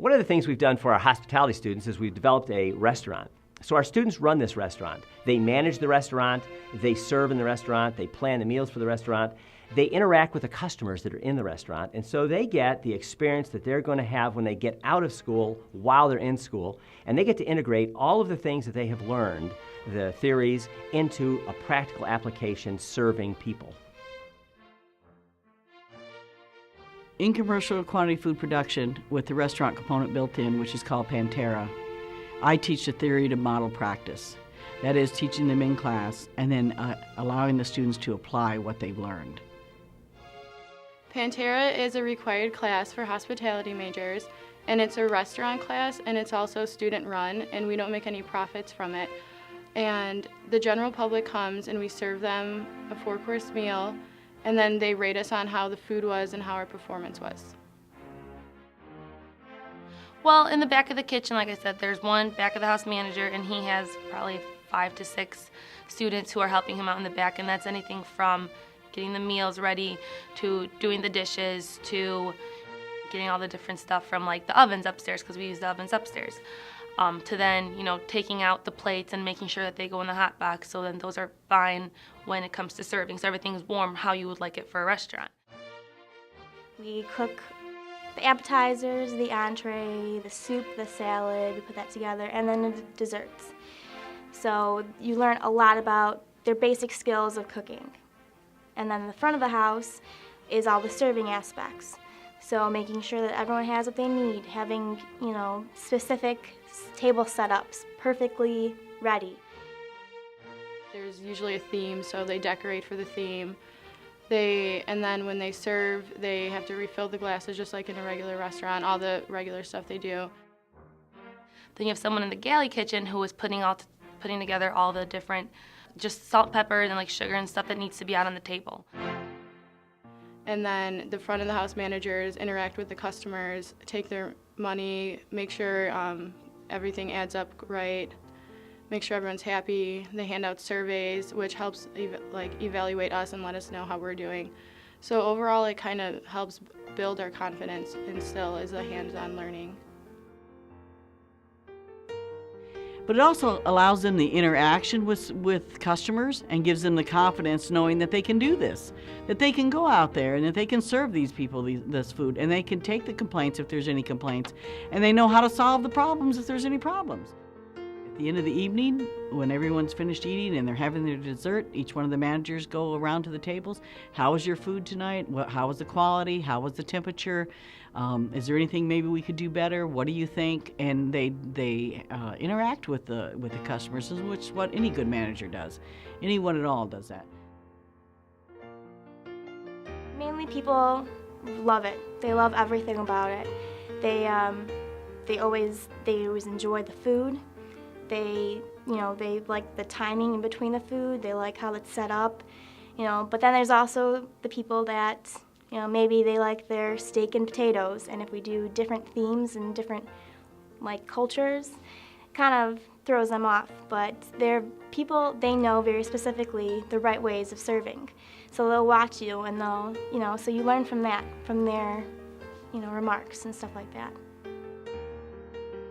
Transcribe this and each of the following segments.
One of the things we've done for our hospitality students is we've developed a restaurant. So our students run this restaurant. They manage the restaurant, they serve in the restaurant, they plan the meals for the restaurant, they interact with the customers that are in the restaurant, and so they get the experience that they're going to have when they get out of school while they're in school, and they get to integrate all of the things that they have learned, the theories, into a practical application serving people. In commercial quantity food production with the restaurant component built in, which is called Pantera, I teach the theory to model practice. That is, teaching them in class and then allowing the students to apply what they've learned. Pantera is a required class for hospitality majors, and it's a restaurant class, and it's also student run, and we don't make any profits from it. And the general public comes and we serve them a 4-course meal, and then they rate us on how the food was and how our performance was. Well, in the back of the kitchen, like I said, there's one back of the house manager, and he has probably 5 to 6 students who are helping him out in the back, and that's anything from getting the meals ready to doing the dishes to getting all the different stuff from like the ovens upstairs, because we use the ovens upstairs, to then, taking out the plates and making sure that they go in the hot box, so then those are fine when it comes to serving, so everything's warm how you would like it for a restaurant. We cook the appetizers, the entree, the soup, the salad, we put that together, and then the desserts. So you learn a lot about their basic skills of cooking. And then the front of the house is all the serving aspects. So making sure that everyone has what they need, having, specific table setups perfectly ready. There's usually a theme, so they decorate for the theme. And then when they serve, they have to refill the glasses just like in a regular restaurant, all the regular stuff they do. Then you have someone in the galley kitchen who is putting together all the different, just salt, pepper, and like sugar and stuff that needs to be out on the table. And then the front of the house managers interact with the customers, take their money, make sure everything adds up right, make sure everyone's happy. They hand out surveys, which helps evaluate us and let us know how we're doing. So overall, it kind of helps build our confidence and still is a hands-on learning. But it also allows them the interaction with customers and gives them the confidence knowing that they can do this, that they can go out there and that they can serve these people this food, and they can take the complaints if there's any complaints, and they know how to solve the problems if there's any problems. At the end of the evening, when everyone's finished eating and they're having their dessert, each one of the managers go around to the tables. How was your food tonight? How was the quality? How was the temperature? Is there anything maybe we could do better? What do you think? And they interact with the customers, which is what any good manager does. Anyone at all does that. Mainly people love it. They love everything about it. They always enjoy the food. They like the timing in between the food. They like how it's set up, But then there's also the people that, maybe they like their steak and potatoes. And if we do different themes and different, cultures, kind of throws them off. But they're people, they know very specifically the right ways of serving. So they'll watch you and they'll, so you learn from that, from their, remarks and stuff like that.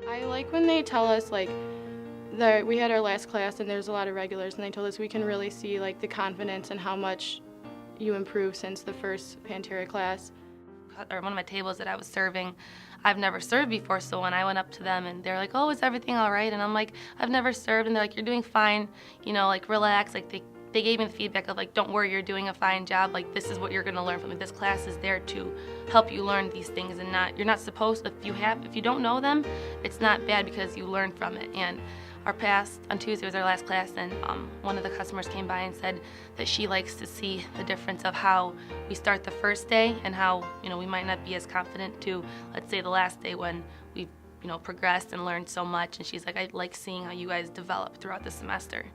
I like when they tell us, we had our last class and there's a lot of regulars, and they told us we can really see the confidence and how much you improve since the first Pantera class. Or one of my tables that I was serving, I've never served before, so when I went up to them and they're like, "Oh, is everything all right?" And I'm like, "I've never served," and they're like, "You're doing fine, relax." They gave me the feedback of don't worry, you're doing a fine job. This is what you're gonna learn from it. This class is there to help you learn these things, and you're not supposed, if you don't know them, it's not bad because you learn from it. And on Tuesday was our last class, and one of the customers came by and said that she likes to see the difference of how we start the first day and how, we might not be as confident to, let's say, the last day when we've, progressed and learned so much. And she's like, "I like seeing how you guys develop throughout the semester."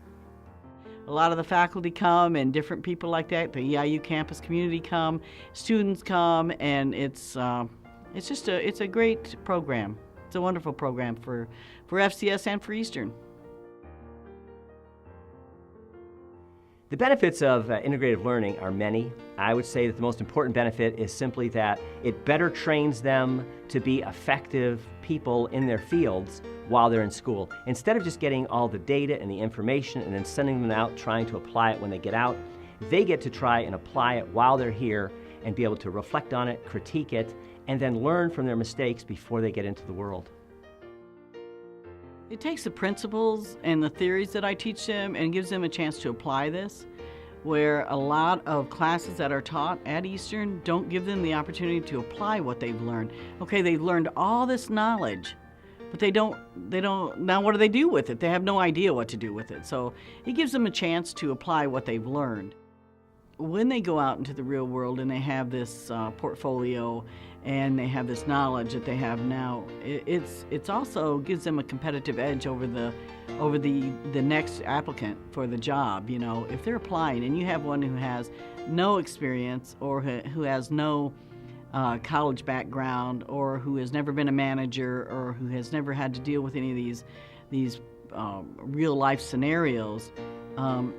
A lot of the faculty come and different people like that. The EIU campus community come, students come, and it's a great program. It's a wonderful program for FCS and for Eastern. The benefits of integrative learning are many. I would say that the most important benefit is simply that it better trains them to be effective people in their fields while they're in school. Instead of just getting all the data and the information and then sending them out trying to apply it when they get out, they get to try and apply it while they're here and be able to reflect on it, critique it, and then learn from their mistakes before they get into the world. It takes the principles and the theories that I teach them and gives them a chance to apply this, where a lot of classes that are taught at Eastern don't give them the opportunity to apply what they've learned. Okay, they've learned all this knowledge, but they don't, now what do they do with it? They have no idea what to do with it. So it gives them a chance to apply what they've learned. When they go out into the real world and they have this portfolio and they have this knowledge that they have now, it's also gives them a competitive edge over the next applicant for the job. You know, if they're applying and you have one who has no experience or who has no college background or who has never been a manager or who has never had to deal with any of these real life scenarios,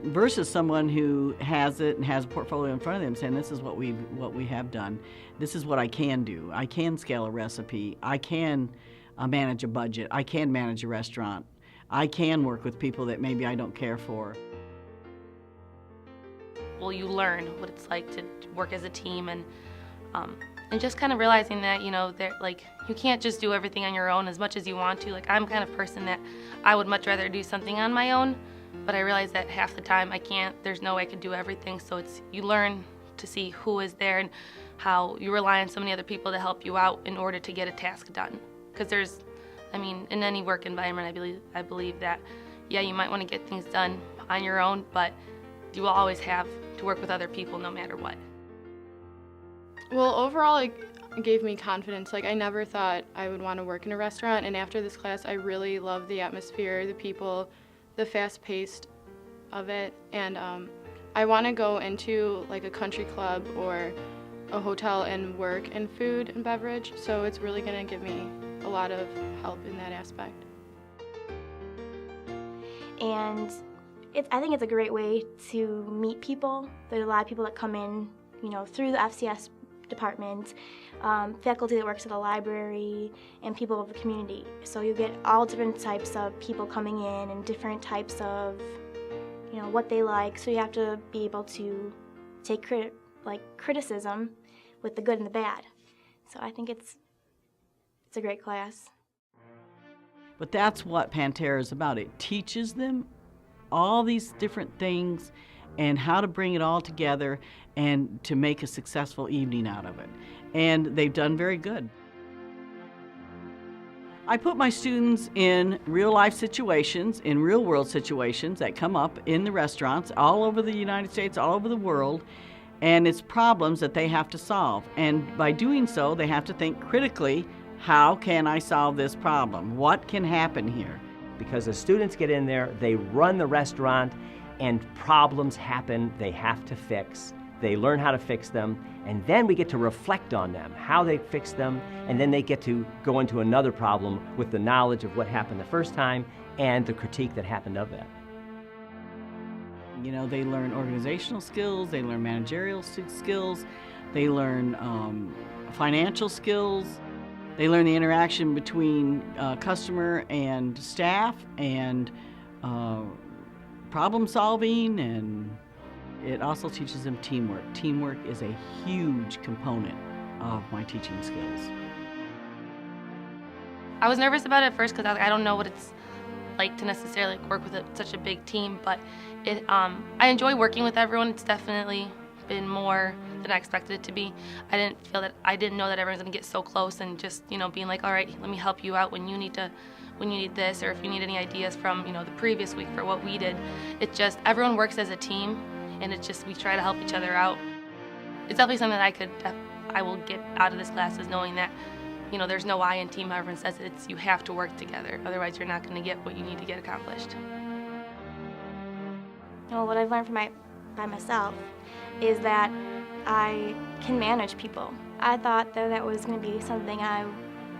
versus someone who has it and has a portfolio in front of them saying, this is what we have done. This is what I can do. I can scale a recipe. I can manage a budget. I can manage a restaurant. I can work with people that maybe I don't care for. Well, you learn what it's like to work as a team and just kind of realizing that, you know, like you can't just do everything on your own as much as you want to. Like I'm kind of person that I would much rather do something on my own. But I realize that half the time I can't, there's no way I could do everything. So you learn to see who is there and how you rely on so many other people to help you out in order to get a task done. Because in any work environment, I believe that, yeah, you might want to get things done on your own, but you will always have to work with other people no matter what. Well, overall, it gave me confidence. Like, I never thought I would want to work in a restaurant, and after this class, I really love the atmosphere, the people, the fast-paced of it, and I want to go into like a country club or a hotel and work in food and beverage, so it's really going to give me a lot of help in that aspect. And I think it's a great way to meet people. There's a lot of people that come in, you know, through the FCS department, faculty that works at the library, and people of the community. So you get all different types of people coming in and different types of, you know, what they like. So you have to be able to take criticism with the good and the bad. So I think it's a great class. But that's what Pantera is about. It teaches them all these different things and how to bring it all together and to make a successful evening out of it. And they've done very good. I put my students in real life situations, in real world situations that come up in the restaurants all over the United States, all over the world, and it's problems that they have to solve. And by doing so, they have to think critically, how can I solve this problem? What can happen here? Because as students get in there, they run the restaurant and problems happen they have to fix. They learn how to fix them, and then we get to reflect on them, how they fix them, and then they get to go into another problem with the knowledge of what happened the first time and the critique that happened of that. You know, they learn organizational skills, they learn managerial skills, they learn financial skills, they learn the interaction between customer and staff, and problem solving, and it also teaches them teamwork. Teamwork is a huge component of my teaching skills. I was nervous about it at first because I don't know what it's like to necessarily work with such a big team, but I enjoy working with everyone. It's definitely been more than I expected it to be. I didn't know that everyone's gonna get so close and just, you know, being like, all right, let me help you out when you need this, or if you need any ideas from, you know, the previous week for what we did. It's just everyone works as a team, and it's just we try to help each other out. It's definitely something that I will get out of this class, is knowing that, you know, there's no I in team. Everyone says you have to work together, otherwise you're not going to get what you need to get accomplished. Well, what I've learned by myself is that I can manage people. I thought that was going to be something I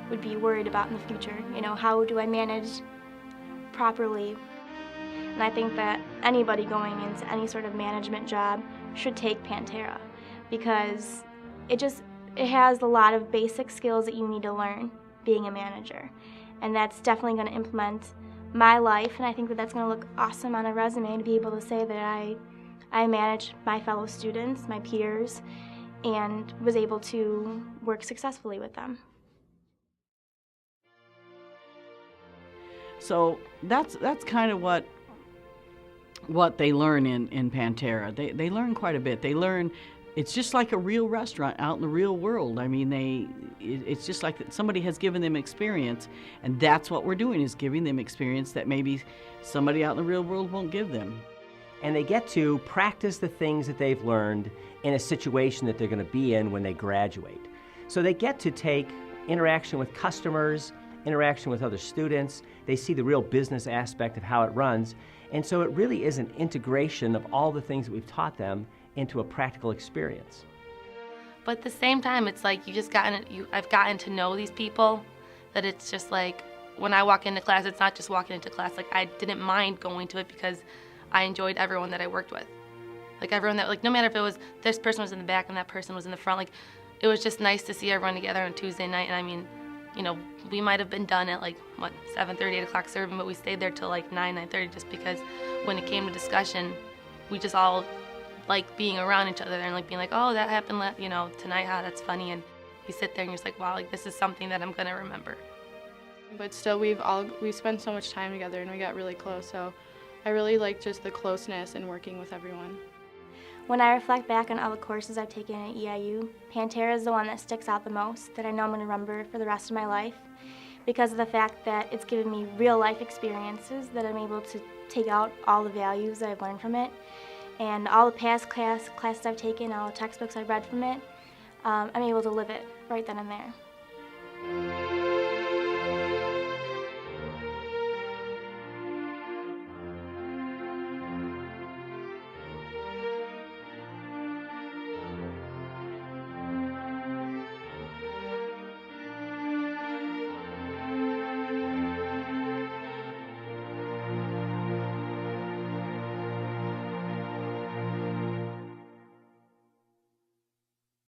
would be worried about in the future. You know, how do I manage properly? And I think that anybody going into any sort of management job should take Pantera, because it has a lot of basic skills that you need to learn being a manager. And that's definitely going to implement my life, and I think that that's going to look awesome on a resume to be able to say that I managed my fellow students, my peers, and was able to work successfully with them. So that's kind of what they learn in Pantera. They learn quite a bit. They learn it's just like a real restaurant out in the real world. I mean, it's just like somebody has given them experience, and that's what we're doing, is giving them experience that maybe somebody out in the real world won't give them. And they get to practice the things that they've learned in a situation that they're going to be in when they graduate. So they get to take interaction with customers, interaction with other students. They see the real business aspect of how it runs. And so it really is an integration of all the things that we've taught them into a practical experience. But at the same time, it's like I've gotten to know these people, that it's just like when I walk into class, it's not just walking into class. Like, I didn't mind going to it because I enjoyed everyone that I worked with. Like, everyone that, like, no matter if it was this person was in the back and that person was in the front, like, it was just nice to see everyone together on Tuesday night. And I mean, you know, we might have been done at like, 7:30, 8 o'clock serving, but we stayed there till like 9:30, just because when it came to discussion, we just all like being around each other and like being like, oh, that happened, tonight, how that's funny. And you sit there and you're just like, wow, like, this is something that I'm gonna remember. But still, we spent so much time together and we got really close, so I really like just the closeness and working with everyone. When I reflect back on all the courses I've taken at EIU, Pantera is the one that sticks out the most, that I know I'm going to remember for the rest of my life, because of the fact that it's given me real life experiences that I'm able to take out all the values that I've learned from it, and all the past classes I've taken, all the textbooks I've read from it, I'm able to live it right then and there.